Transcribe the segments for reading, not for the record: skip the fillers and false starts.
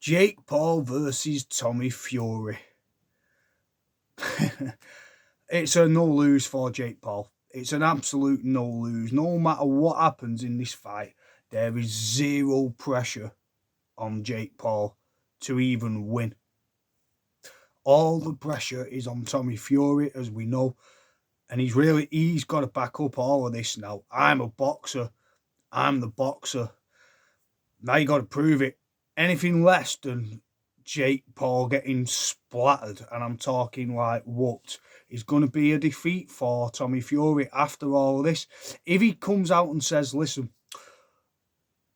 Jake Paul versus Tommy Fury. It's a no-lose for Jake Paul. It's an absolute no-lose. No matter what happens in this fight, there is zero pressure on Jake Paul to even win. All the pressure is on Tommy Fury, as we know, and he's got to back up all of this now. I'm a boxer. I'm the boxer. Now you got to prove it. Anything less than Jake Paul getting splattered, and I'm talking like whooped, is going to be a defeat for Tommy Fury after all of this. If he comes out and says, listen,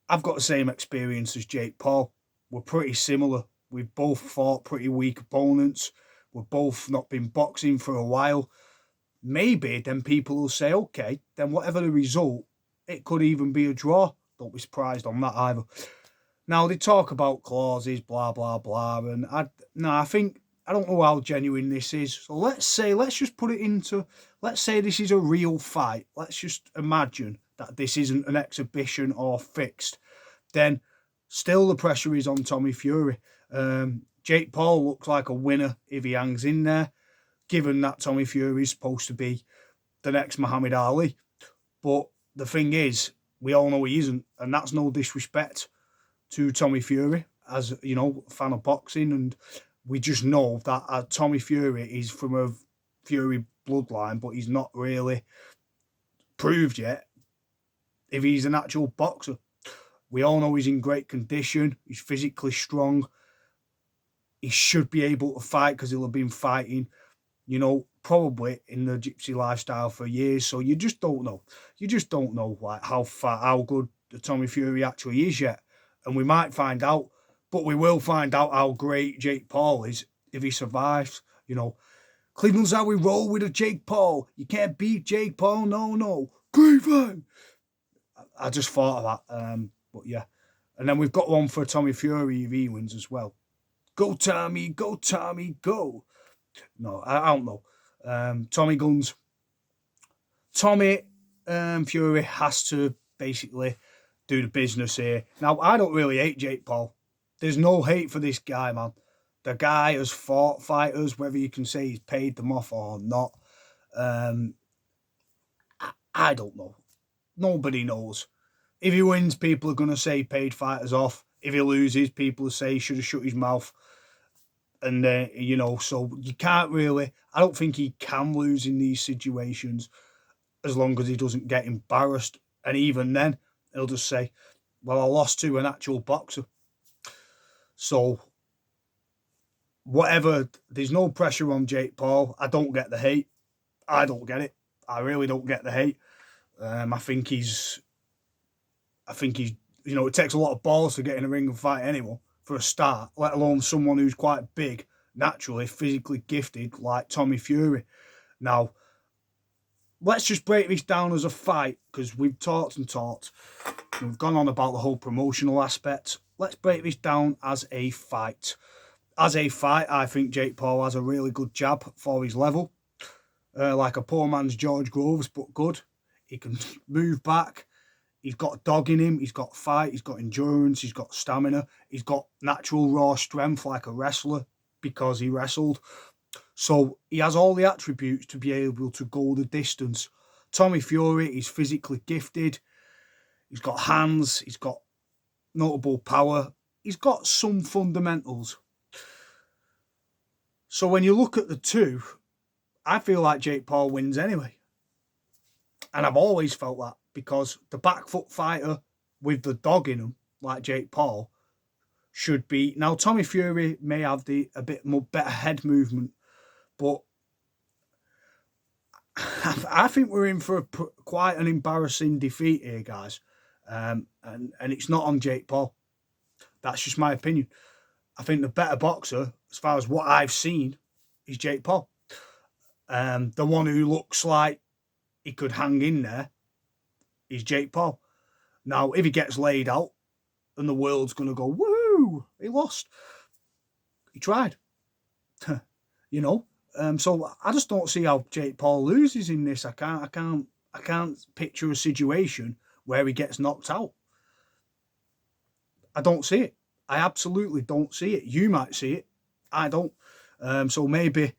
I've got the same experience as Jake Paul. We're pretty similar. We've both fought pretty weak opponents. We've both not been boxing for a while. Maybe then people will say, okay, then whatever the result, it could even be a draw. Don't be surprised on that either. Now, they talk about clauses, blah, blah, blah. And I don't know how genuine this is. So let's just put it into, let's say this is a real fight. Let's just imagine that this isn't an exhibition or fixed. Then still the pressure is on Tommy Fury. Jake Paul looks like a winner if he hangs in there, given that Tommy Fury is supposed to be the next Muhammad Ali. But the thing is, we all know he isn't, and that's no disrespect to Tommy Fury, as, you know, a fan of boxing, and we just know that Tommy Fury is from a Fury bloodline, but he's not really proved yet if he's an actual boxer. We all know he's in great condition, he's physically strong, he should be able to fight because he'll have been fighting, you know, probably in the gypsy lifestyle for years. So you just don't know. You just don't know like how good the Tommy Fury actually is yet. And we might find out, but we will find out how great Jake Paul is if he survives. You know, Cleveland's how we roll with a Jake Paul. You can't beat Jake Paul, no. Cleveland! I just thought of that. But yeah. And then we've got one for Tommy Fury if he wins as well. Go Tommy, go Tommy, go. No, I don't know. Tommy Guns. Tommy Fury has to basically do the business here. Now, I don't really hate Jake Paul. There's no hate for this guy, man. The guy has fought fighters, whether you can say he's paid them off or not. I don't know. Nobody knows. If he wins, people are going to say he paid fighters off. If he loses, people will say he should have shut his mouth. And, you know, so you can't really... I don't think he can lose in these situations as long as he doesn't get embarrassed. And even then, he'll just say, well, I lost to an actual boxer. So, whatever, there's no pressure on Jake Paul. I don't get the hate. I don't get it. I really don't get the hate. I think he's, you know, it takes a lot of balls to get in a ring and fight anyone for a start, let alone someone who's quite big, naturally, physically gifted, like Tommy Fury. Now, let's just break this down as a fight, because we've talked and talked. We've gone on about the whole promotional aspect. Let's break this down as a fight. As a fight, I think Jake Paul has a really good jab for his level. Like a poor man's George Groves, but good. He can move back. He's got dog in him. He's got fight. He's got endurance. He's got stamina. He's got natural raw strength like a wrestler because he wrestled. So he has all the attributes to be able to go the distance. Tommy Fury is physically gifted. He's got hands. He's got notable power. He's got some fundamentals. So when you look at the two, I feel like Jake Paul wins anyway. And I've always felt that, because the back foot fighter with the dog in him, like Jake Paul, should be... Now, Tommy Fury may have a bit more better head movement, but I think we're in for quite an embarrassing defeat here, guys. And it's not on Jake Paul. That's just my opinion. I think the better boxer, as far as what I've seen, is Jake Paul. The one who looks like he could hang in there is Jake Paul. Now, if he gets laid out and the world's going to go, woo, he lost. He tried. You know? So I just don't see how Jake Paul loses in this. I can't picture a situation where he gets knocked out. I don't see it. I absolutely don't see it. You might see it. I don't. So maybe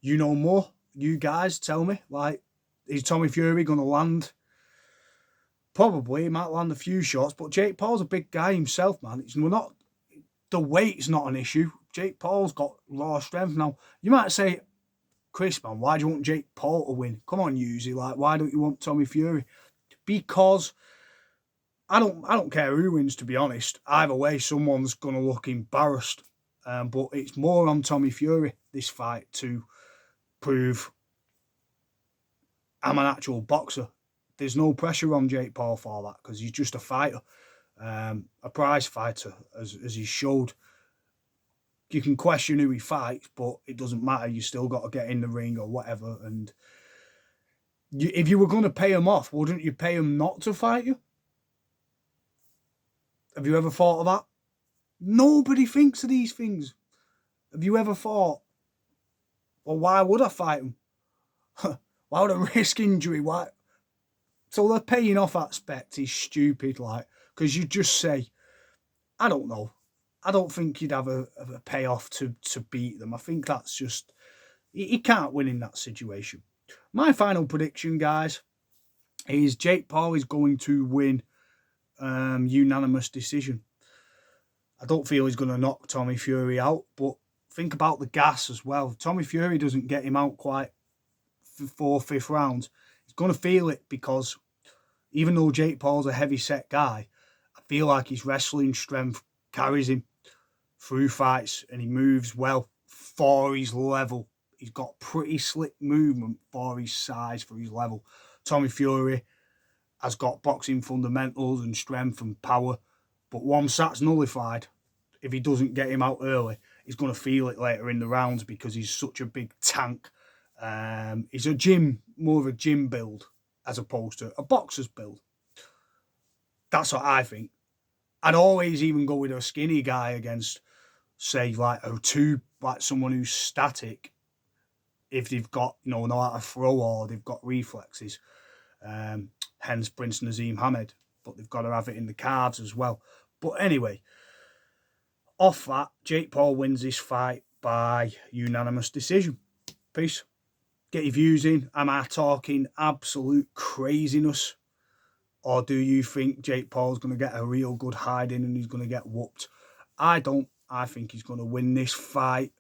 you know more. You guys tell me. Like, is Tommy Fury going to land? Probably. He might land a few shots. But Jake Paul's a big guy himself, man. The weight's not an issue. Jake Paul's got raw strength. Now, you might say, Chris, man, why do you want Jake Paul to win? Come on, Yuzi. Like, why don't you want Tommy Fury? Because I don't care who wins, to be honest. Either way, someone's going to look embarrassed. But it's more on Tommy Fury, this fight, to prove I'm an actual boxer. There's no pressure on Jake Paul for that because he's just a fighter, a prize fighter, as he showed. You can question who he fights, but it doesn't matter. You still got to get in the ring or whatever. And if you were going to pay him off, wouldn't you pay him not to fight you? Have you ever thought of that? Nobody thinks of these things. Have you ever thought, well, why would I fight him? Why would I risk injury? Why? So the paying off aspect is stupid, like, because you just say, I don't know. I don't think you'd have a payoff to beat them. I think that's just, he can't win in that situation. My final prediction, guys, is Jake Paul is going to win unanimous decision. I don't feel he's going to knock Tommy Fury out, but think about the gas as well. If Tommy Fury doesn't get him out quite 4th, 5th rounds, he's going to feel it because even though Jake Paul's a heavy-set guy, I feel like his wrestling strength carries him through fights and he moves well for his level. He's got pretty slick movement for his size, for his level. Tommy Fury has got boxing fundamentals and strength and power, but once that's nullified, if he doesn't get him out early, he's going to feel it later in the rounds because he's such a big tank. He's more of a gym build as opposed to a boxer's build. That's what I think. I'd always even go with a skinny guy against, say, like someone who's static, if they've got, know how to throw or they've got reflexes. Hence Prince Naseem Hamed, but they've got to have it in the cards as well. But anyway, off that, Jake Paul wins this fight by unanimous decision. Peace. Get your views in. Am I talking absolute craziness? Or do you think Jake Paul's going to get a real good hiding and he's going to get whooped? I don't. I think he's going to win this fight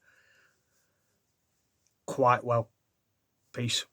quite well. Peace.